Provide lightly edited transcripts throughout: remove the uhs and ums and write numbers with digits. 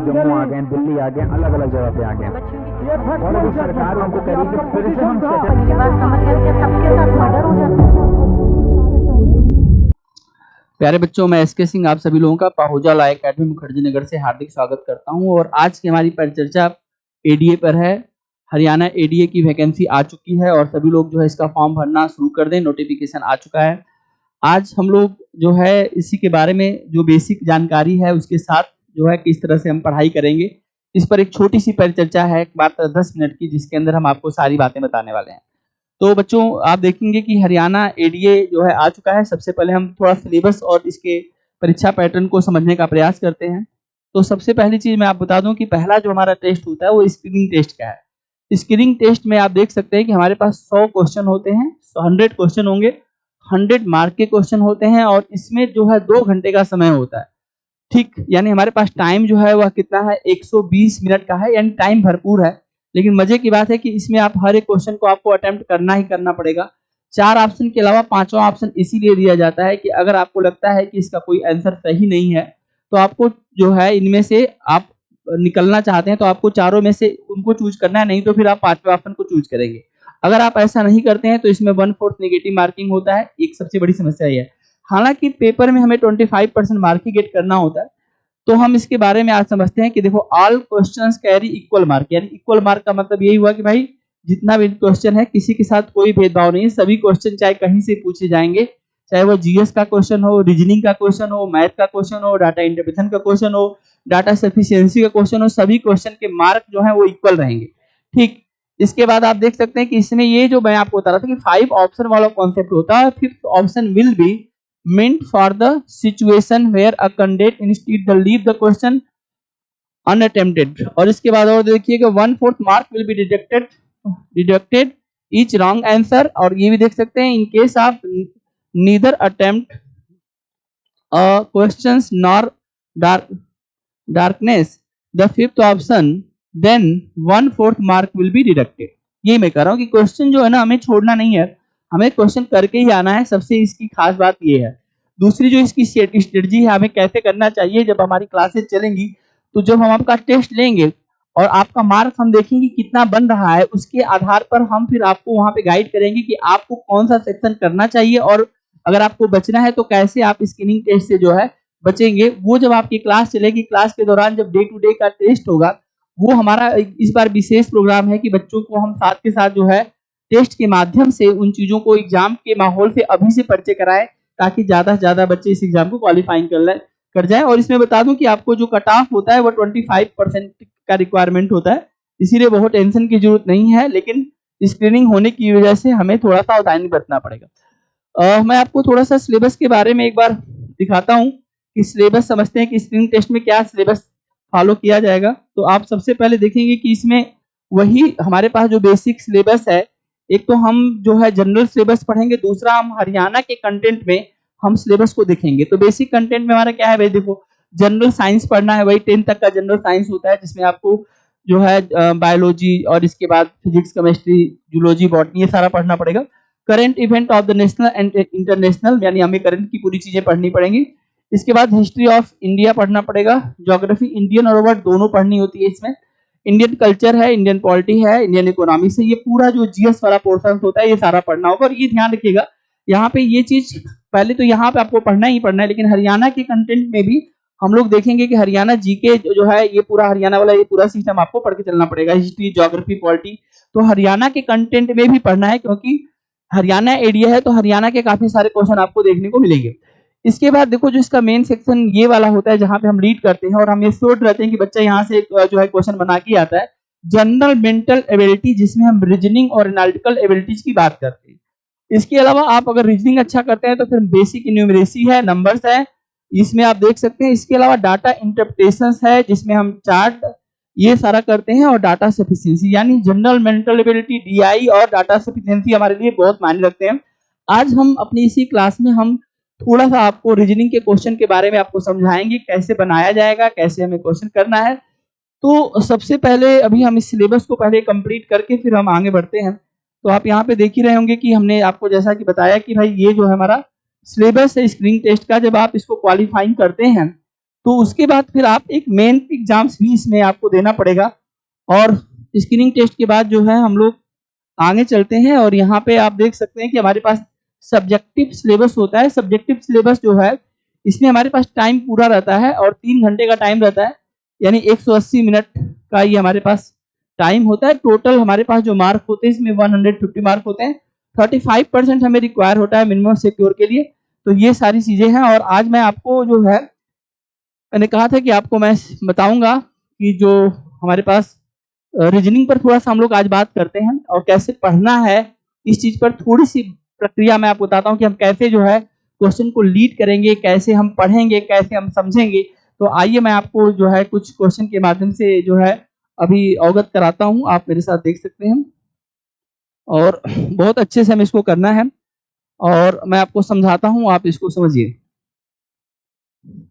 जम्मू आ गए, दिल्ली आ गए, अलग अलग जगह पे आ गए और अभी सरकार हमको कह रही है कि फिर से हम मेरी बात समझ गए, सबके साथ मर्डर हो जाता है। प्यारे बच्चों, मैं एसके सिंह आप सभी लोगों का पाहुजा लॉ एकेडमी मुखर्जी नगर से हार्दिक स्वागत करता हूं। और आज की हमारी परिचर्चा एडीए पर है। हरियाणा एडीए की वैकेंसी आ चुकी है और सभी लोग जो है इसका फॉर्म भरना शुरू कर दें, नोटिफिकेशन आ चुका है। आज हम लोग जो है इसी के बारे में जो बेसिक जानकारी है उसके साथ जो है किस तरह से हम पढ़ाई करेंगे, इस पर एक छोटी सी परिचर्चा है, मात्र 10 मिनट की, जिसके अंदर हम आपको सारी बातें बताने वाले हैं। तो बच्चों, आप देखेंगे कि हरियाणा एडीए जो है आ चुका है। सबसे पहले हम थोड़ा सिलेबस और इसके परीक्षा पैटर्न को समझने का प्रयास करते हैं। तो सबसे पहली चीज मैं आप बता दूं कि पहला जो हमारा टेस्ट होता है वो स्क्रीनिंग टेस्ट का है। स्क्रीनिंग टेस्ट में आप देख सकते हैं कि हमारे पास 100 क्वेश्चन होते हैं, 100 क्वेश्चन होंगे, 100 मार्क के क्वेश्चन होते हैं और इसमें जो है 2 घंटे का समय होता है। ठीक, यानी हमारे पास टाइम जो है वह कितना है, 120 मिनट का है, यानी टाइम भरपूर है। लेकिन मजे की बात है कि इसमें आप हर एक क्वेश्चन को आपको अटेम्प्ट करना ही करना पड़ेगा। 4 ऑप्शन के अलावा 5वां ऑप्शन इसीलिए दिया जाता है कि अगर आपको लगता है कि इसका कोई आंसर सही नहीं है तो आपको जो है इनमें से आप निकलना चाहते हैं तो आपको चारों में से उनको चूज करना है, नहीं तो फिर आप 5वें ऑप्शन को चूज करेंगे। अगर आप ऐसा नहीं करते हैं तो इसमें 1/4 नेगेटिव मार्किंग होता है। एक सबसे बड़ी समस्या यह है। हालांकि पेपर में हमें 25% मार्क ही गेट करना होता है। तो हम इसके बारे में आज समझते हैं कि देखो, all questions carry equal mark, यानी इक्वल मार्क का मतलब यही हुआ कि भाई जितना भी क्वेश्चन है किसी के साथ कोई भेदभाव नहीं है। सभी क्वेश्चन चाहे कहीं से पूछे जाएंगे, चाहे वो जीएस का क्वेश्चन हो, रीजनिंग का क्वेश्चन हो, मैथ का क्वेश्चन हो, डाटा इंटरप्रिटेशन का क्वेश्चन हो, डाटा सफिशिएंसी का क्वेश्चन हो, सभी क्वेश्चन के मार्क जो है वो इक्वल रहेंगे। ठीक, इसके बाद आप देख सकते हैं कि इसमें ये जो मैं आपको बता रहा था कि 5 ऑप्शन वाला कॉन्सेप्ट होता है। 5th option will be meant for the situation where a candidate instead the leave the question unattempted। और इसके बाद और देखिएगा 1/4 mark will be deducted each wrong answer। और ये भी देख सकते हैं in case of neither attempt questions nor darkness the 5th option then 1/4 mark will be deducted। ये मैं कह रहा हूँ कि क्वेश्चन जो है ना हमें छोड़ना नहीं है, हमें क्वेश्चन करके ही आना है। सबसे इसकी खास बात ये है। दूसरी जो इसकी स्ट्रेटजी है, हमें कैसे करना चाहिए, जब हमारी क्लासेस चलेंगी तो जब हम आपका टेस्ट लेंगे और आपका मार्क हम देखेंगे कितना बन रहा है, उसके आधार पर हम फिर आपको वहां पे गाइड करेंगे कि आपको कौन सा सेक्शन करना चाहिए और अगर आपको बचना है तो कैसे आप स्क्रीनिंग टेस्ट से जो है बचेंगे। वो जब आपकी क्लास चलेगी, क्लास के दौरान जब डे टू डे का टेस्ट होगा, वो हमारा इस बार विशेष प्रोग्राम है कि बच्चों को हम साथ के साथ जो है टेस्ट के माध्यम से उन चीजों को एग्जाम के माहौल से अभी से परिचय कराएं, ताकि ज्यादा से ज्यादा बच्चे इस एग्जाम को क्वालिफाइंग कर जाए। और इसमें बता दूं कि आपको जो कट ऑफ होता है वो 25% का रिक्वायरमेंट होता है, इसीलिए बहुत टेंशन की जरूरत नहीं है। लेकिन स्क्रीनिंग होने की वजह से हमें थोड़ा सा सावधानी बरतना पड़ेगा। मैं आपको थोड़ा सा सिलेबस के बारे में एक बार दिखाता हूँ कि सिलेबस समझते हैं कि स्क्रीनिंग टेस्ट में क्या सिलेबस फॉलो किया जाएगा। तो आप सबसे पहले देखेंगे कि इसमें वही हमारे पास जो बेसिक सिलेबस है, एक तो हम जो है जनरल सिलेबस पढ़ेंगे, दूसरा हम हरियाणा के कंटेंट में हम सिलेबस को देखेंगे। तो बेसिक कंटेंट में हमारा क्या है भाई, देखो जनरल साइंस पढ़ना है, वही 10 तक का जनरल साइंस होता है, जिसमें आपको जो है बायोलॉजी और इसके बाद फिजिक्स, केमिस्ट्री, जूलॉजी, बॉटनी, ये सारा पढ़ना पड़ेगा। Current event of the national and international, यानी हमें करंट की पूरी चीजें पढ़नी पड़ेंगी। इसके बाद हिस्ट्री ऑफ इंडिया पढ़ना पड़ेगा। ज्योग्राफी इंडियन और वर्ल्ड दोनों पढ़नी होती है इसमें। इंडियन कल्चर है, इंडियन पॉलिटी है, इंडियन इकोनॉमिक्स है, ये पूरा जो जीएस वाला पोर्शन होता है ये सारा पढ़ना होगा। और ये ध्यान रखिएगा, यहाँ पे ये चीज पहले तो यहाँ पे आपको पढ़ना ही पढ़ना है, लेकिन हरियाणा के कंटेंट में भी हम लोग देखेंगे कि हरियाणा जीके जो है ये पूरा हरियाणा वाला ये पूरा सिस्टम आपको पढ़ के चलना पड़ेगा। हिस्ट्री, ज्योग्राफी, पॉलिटी, तो हरियाणा के कंटेंट में भी पढ़ना है, क्योंकि हरियाणा एरिया है तो हरियाणा के काफी सारे क्वेश्चन आपको देखने को मिलेंगे। इसके बाद देखो जो इसका मेन सेक्शन ये वाला होता है, जहां पे हम रीड करते हैं और हम ये श्योर रहते हैं कि बच्चा यहाँ से जो है क्वेश्चन बना के आता है। जनरल मेंटल एबिलिटी, जिसमें हम रीजनिंग और एनालिटिकल एबिलिटीज की बात करते हैं। इसके अलावा आप अगर रीजनिंग अच्छा करते हैं तो फिर बेसिक न्यूमेरेसी है, नंबर्स है, इसमें आप देख सकते हैं। इसके अलावा डाटा इंटरप्रिटेशन है, जिसमें हम चार्ट ये सारा करते हैं, और डाटा सफिशिएंसी, यानी जनरल मेंटल एबिलिटी, डीआई और डाटा सफिशिएंसी हमारे लिए बहुत मायने रखते हैं। आज हम अपनी इसी क्लास में हम थोड़ा सा आपको रीजनिंग के क्वेश्चन के बारे में आपको समझाएंगे, कैसे बनाया जाएगा, कैसे हमें क्वेश्चन करना है। तो सबसे पहले अभी हम इस सिलेबस को पहले कंप्लीट करके फिर हम आगे बढ़ते हैं। तो आप यहाँ पे देख ही रहे होंगे कि हमने आपको जैसा कि बताया कि भाई ये जो है हमारा सिलेबस है स्क्रीनिंग टेस्ट का। जब आप इसको क्वालिफाइंग करते हैं तो उसके बाद फिर आप एक मेन एग्जाम्स भी इसमें आपको देना पड़ेगा। और स्क्रीनिंग टेस्ट के बाद जो है हम लोग आगे चलते हैं, और यहाँ पे आप देख सकते हैं कि हमारे पास सब्जेक्टिव सिलेबस होता है। सब्जेक्टिव सिलेबस जो है इसमें हमारे पास टाइम पूरा रहता है और 3 घंटे का टाइम रहता है, यानी 180 मिनट का ये हमारे पास टाइम होता है। टोटल हमारे पास जो मार्क होते हैं इसमें 150 मार्क होते हैं। 35% हमें रिक्वायर होता है मिनिमम सिक्योर के लिए। तो ये सारी चीजें हैं, और आज मैं आपको जो है, मैंने कहा था कि आपको मैं बताऊंगा कि जो हमारे पास रीजनिंग पर थोड़ा सा हम लोग आज बात करते हैं, और कैसे पढ़ना है इस चीज पर थोड़ी सी प्रक्रिया मैं आपको बताता हूँ कि हम कैसे जो है क्वेश्चन को लीड करेंगे, कैसे हम पढ़ेंगे, कैसे हम समझेंगे। तो आइए मैं आपको जो है कुछ क्वेश्चन के माध्यम से जो है अभी अवगत कराता हूँ। आप मेरे साथ देख सकते हैं, और बहुत अच्छे से हमें इसको करना है, और मैं आपको समझाता हूँ, आप इसको समझिए।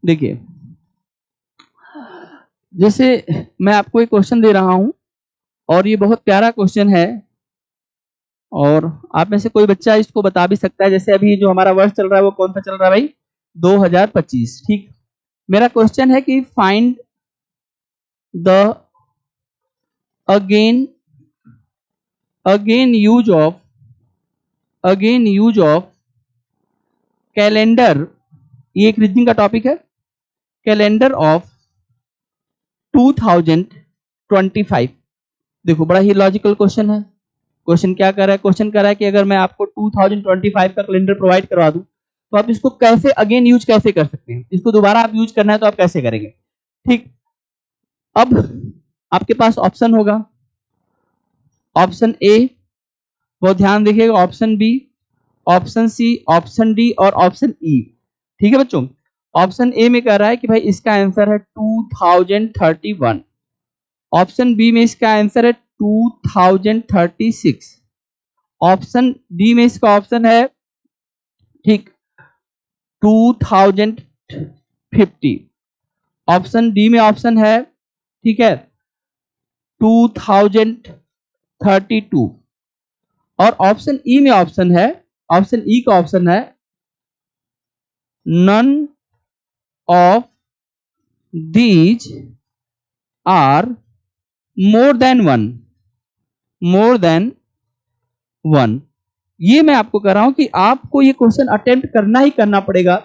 देखिए, जैसे मैं आपको एक क्वेश्चन दे रहा हूं, और ये बहुत प्यारा क्वेश्चन है, और आप में से कोई बच्चा इसको बता भी सकता है। जैसे अभी जो हमारा वर्ष चल रहा है वो कौन सा चल रहा है भाई? 2025। ठीक, मेरा क्वेश्चन है कि find the again use of calendar, ये एक रीजनिंग का टॉपिक है, कैलेंडर ऑफ 2025। देखो, बड़ा ही लॉजिकल क्वेश्चन है। क्वेश्चन क्या कर रहा है? क्वेश्चन कर रहा है कि अगर मैं आपको 2025 का कैलेंडर प्रोवाइड करवा दूं तो आप इसको कैसे अगेन यूज कैसे कर सकते हैं, इसको दोबारा आप यूज करना है तो आप कैसे करेंगे। ठीक, अब आपके पास ऑप्शन होगा, ऑप्शन ए, बहुत ध्यान देखिएगा, option B, option C, option D और ऑप्शन ई। ठीक है बच्चों, ऑप्शन ए में कह रहा है कि भाई इसका आंसर है 2031। ऑप्शन बी में इसका आंसर है 2036। ऑप्शन डी में इसका ऑप्शन है ठीक 2050। ऑप्शन डी में ऑप्शन है ठीक है 2032। और ऑप्शन ई में ऑप्शन है, ऑप्शन ई का ऑप्शन है none of these are more than one. ये मैं आपको कह रहा हूं कि आपको ये क्वेश्चन अटेम्प्ट करना ही करना पड़ेगा,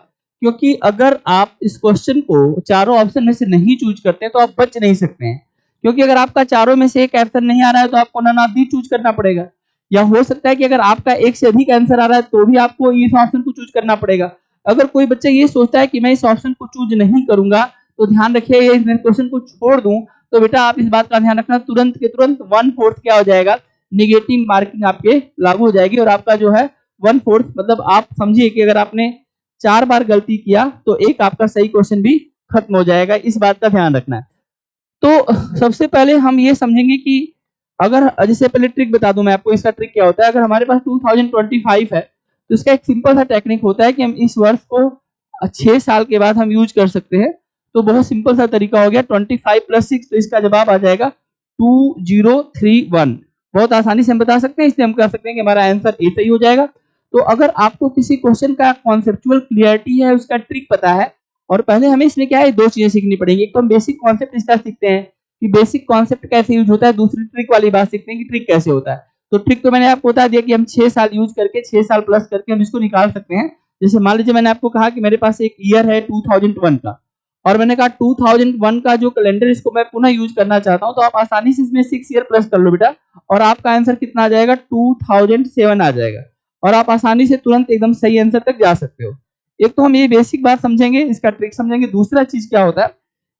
क्योंकि अगर आप इस क्वेश्चन को चारों ऑप्शन में से नहीं चूज करते हैं तो आप बच नहीं सकते हैं। क्योंकि अगर आपका चारों में से एक आंसर नहीं आ रहा है तो आपको नन ऑफ दीज चूज करना पड़ेगा, या हो सकता है कि अगर आपका एक से अधिक आंसर आ रहा है तो भी आपको इस ऑप्शन को चूज करना पड़ेगा। अगर कोई बच्चा ये सोचता है कि मैं इस ऑप्शन को चूज नहीं करूंगा तो ध्यान रखिए, इस क्वेश्चन को छोड़ दूं तो बेटा आप इस बात का ध्यान रखना, तुरंत के तुरंत 1/4 क्या हो जाएगा, निगेटिव मार्किंग आपके लागू हो जाएगी। और आपका जो है 1/4 मतलब आप समझिए कि अगर आपने 4 बार गलती किया तो एक आपका सही क्वेश्चन भी खत्म हो जाएगा। इस बात का ध्यान रखना है। तो सबसे पहले हम ये समझेंगे कि अगर, जैसे पहले ट्रिक बता दूं मैं आपको, इसका ट्रिक क्या होता है। अगर हमारे पास 2025 है तो इसका एक सिंपल सा टेक्निक होता है कि हम इस वर्ष को 6 साल के बाद हम यूज कर सकते हैं। तो बहुत सिंपल सा तरीका हो गया, 25 + 6, तो इसका जवाब आ जाएगा 2031। बहुत आसानी से हम बता सकते हैं, इसलिए हम कह सकते हैं कि हमारा आंसर ए सही हो जाएगा। तो अगर आपको किसी क्वेश्चन का कॉन्सेप्चुअल क्लियरिटी है, उसका ट्रिक पता है, और पहले हमें इसमें क्या है, 2 चीजें सीखनी पड़ेगी। एक तो हम बेसिक कॉन्सेप्ट इसका सीखते हैं कि बेसिक कॉन्सेप्ट कैसे यूज होता है, दूसरी ट्रिक वाली बात सीखते हैं कि ट्रिक कैसे होता है। तो ट्रिक तो मैंने आपको बता दिया कि हम 6 साल यूज करके, 6 साल प्लस करके हम इसको निकाल सकते हैं। जैसे मान लीजिए मैंने आपको कहा कि मेरे पास एक ईयर है 2001 का, और मैंने कहा 2001 का जो कैलेंडर इसको मैं पुनः यूज करना चाहता हूं, तो आप आसानी से इसमें 6 ईयर प्लस कर लो बेटा, और आपका आंसर कितना आ जाएगा, 2007 आ जाएगा, और आप आसानी से तुरंत एकदम सही आंसर तक जा सकते हो। एक तो हम ये बेसिक बात समझेंगे, इसका ट्रिक समझेंगे। दूसरा चीज क्या होता है,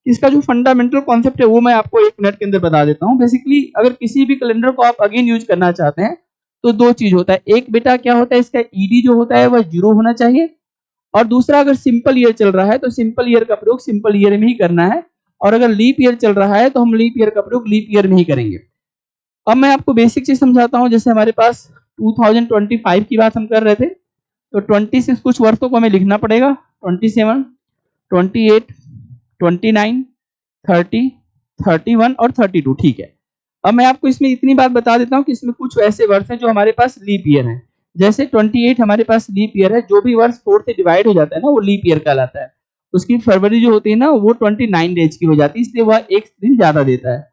इसका जो फंडामेंटल कॉन्सेप्ट है वो मैं आपको 1 मिनट के अंदर बता देता हूँ। बेसिकली अगर किसी भी कैलेंडर को आप अगेन यूज करना चाहते हैं तो 2 चीज होता है। एक बेटा क्या होता है, इसका ईडी जो होता है वह 0 होना चाहिए, और दूसरा अगर सिंपल ईयर चल रहा है तो सिंपल ईयर का प्रयोग सिंपल ईयर में ही करना है, और अगर लीप ईयर चल रहा है तो हम लीप ईयर का प्रयोग लीप ईयर में ही करेंगे। अब मैं आपको बेसिक चीज समझाता हूँ। जैसे हमारे पास 2025 की बात हम कर रहे थे, तो 26 कुछ वर्षों को हमें लिखना पड़ेगा, 27, 28, 29, 30, 31 और 32। ठीक है, अब मैं आपको इसमें इतनी बात बता देता हूँ कि इसमें कुछ ऐसे वर्ष हैं जो हमारे पास लीप ईयर हैं। जैसे 28 हमारे पास लीप ईयर है, जो भी वर्ष 4 से डिवाइड हो जाता है ना वो लीप ईयर कहलाता है। उसकी फरवरी जो होती है ना वो 29 डेज की हो जाती है, इसलिए वह एक दिन ज्यादा देता है।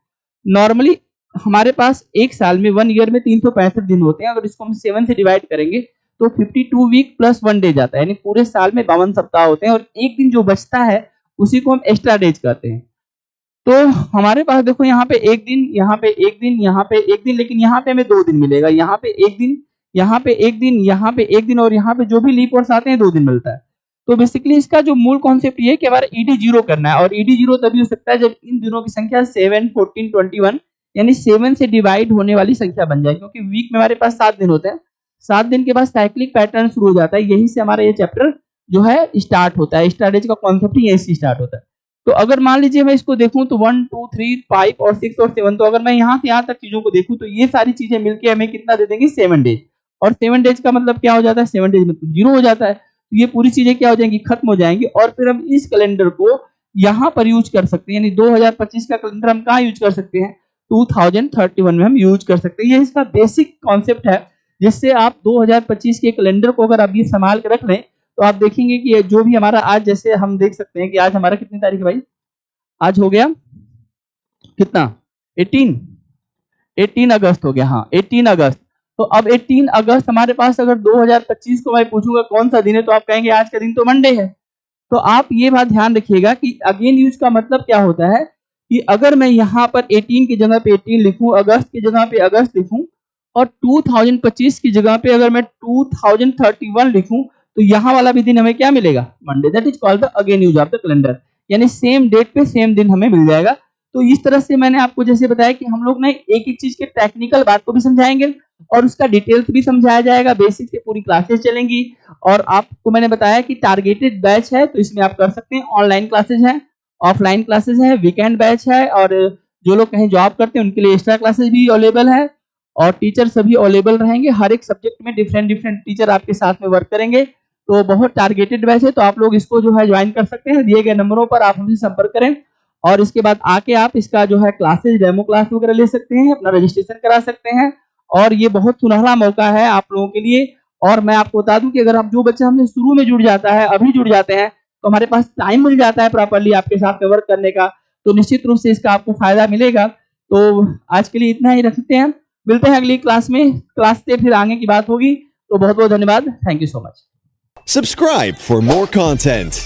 नॉर्मली हमारे पास एक साल में 1 ईयर में 365 दिन होते हैं, अगर इसको हम 7 से डिवाइड करेंगे तो 52 वीक प्लस 1 डे जाता है, यानी पूरे साल में 52 सप्ताह होते हैं और एक दिन जो बचता है उसी को हम एक्स्ट्रा डेज कहते हैं। तो हमारे पास देखो यहाँ पे एक दिन, यहाँ पे एक दिन, यहाँ पे एक दिन, लेकिन यहाँ पे हमें 2 दिन मिलेगा, यहाँ पे एक दिन, यहाँ पे एक दिन, यहाँ पे एक दिन, और यहाँ पे जो भी लीप वर्ष आते हैं 2 दिन मिलता है। तो बेसिकली इसका जो मूल कॉन्सेप्ट ये है कि हमारा ईडी 0 करना है, और ईडी 0 तभी हो सकता है जब इन दिनों की संख्या 7, 14, 21 यानी 7 से डिवाइड होने वाली संख्या बन जाए, क्योंकि वीक में हमारे पास 7 दिन होते हैं। 7 दिन के बाद साइक्लिक पैटर्न शुरू हो जाता है, यही से हमारा ये चैप्टर जो है स्टार्ट होता है। स्टार्टेज का कॉन्सेप्ट ही यही से स्टार्ट होता है। तो अगर मान लीजिए मैं इसको देखूं तो 1, 2, 3, 5 और 6 और 7, तो अगर मैं यहाँ से यहाँ तक चीजों को देखूं तो ये सारी चीजें मिलके हमें कितना दे देंगी, 7 डेज। और 7 डेज का मतलब क्या हो जाता है, 7 डेज मतलब 0 हो जाता है। तो ये पूरी चीजें क्या हो जाएंगी, खत्म हो जाएंगी, और फिर हम इस कैलेंडर को यहाँ पर यूज कर सकते हैं, यानी 2025 का कैलेंडर हम कहाँ यूज कर सकते हैं, 2031 में हम यूज कर सकते हैं। ये इसका बेसिक कॉन्सेप्ट है, जिससे आप 2025 के कैलेंडर को अगर आप ये संभाल के रख लें तो आप देखेंगे कि जो भी हमारा आज, जैसे हम देख सकते हैं कि आज हमारा कितनी तारीख है भाई, आज हो गया कितना, 18 अगस्त हो गया, हाँ 18 अगस्त। तो अब 18 अगस्त हमारे पास, अगर 2025 को मैं पूछूंगा कौन सा दिन है, तो आप कहेंगे आज का दिन तो मंडे है। तो आप ये बात ध्यान रखिएगा कि अगेन यूज का मतलब क्या होता है कि अगर मैं यहाँ पर 18 की जगह पे 18 लिखूं, अगस्त की जगह पे अगस्त लिखूं, और 2025 की जगह पे अगर मैं 2031 लिखूं, तो यहाँ वाला भी दिन हमें क्या मिलेगा, Monday. That is called the again use of the calendar, यानी सेम डेट पे सेम दिन हमें मिल जाएगा। तो इस तरह से मैंने आपको जैसे बताया कि हम लोग ना एक एक चीज के टेक्निकल बात को भी समझाएंगे और उसका डिटेल्स भी समझाया जाएगा, बेसिक से पूरी क्लासेस चलेंगी। और आपको मैंने बताया कि टारगेटेड बैच है, तो इसमें आप कर सकते हैं, ऑनलाइन क्लासेस हैं, ऑफलाइन क्लासेस है, वीकेंड बैच है, और जो लोग कहीं जॉब करते हैं उनके लिए एक्स्ट्रा क्लासेस भी अवेलेबल है, और टीचर सभी अवेलेबल रहेंगे। हर एक सब्जेक्ट में डिफरेंट डिफरेंट टीचर आपके साथ में वर्क करेंगे। तो बहुत टारगेटेड बैच है, तो आप लोग इसको जो है ज्वाइन कर सकते हैं। दिए गए नंबरों पर आप हमसे संपर्क करें और इसके बाद आके आप इसका जो है क्लासेस, डेमो क्लास वगैरह ले सकते हैं, अपना रजिस्ट्रेशन करा सकते हैं। और ये बहुत सुनहरा मौका है आप लोगों के लिए। और मैं आपको बता दूं कि अगर आप, जो बच्चा हमसे शुरू में जुड़ जाता है, अभी जुड़ जाते हैं, तो हमारे पास टाइम मिल जाता है प्रॉपर्ली आपके साथ में वर्क करने का, तो निश्चित रूप से इसका आपको फायदा मिलेगा। तो आज के लिए इतना ही रखते हैं, मिलते हैं अगली क्लास में, क्लास से फिर आगे की बात होगी। तो बहुत बहुत धन्यवाद, thank you so much. Subscribe for more content.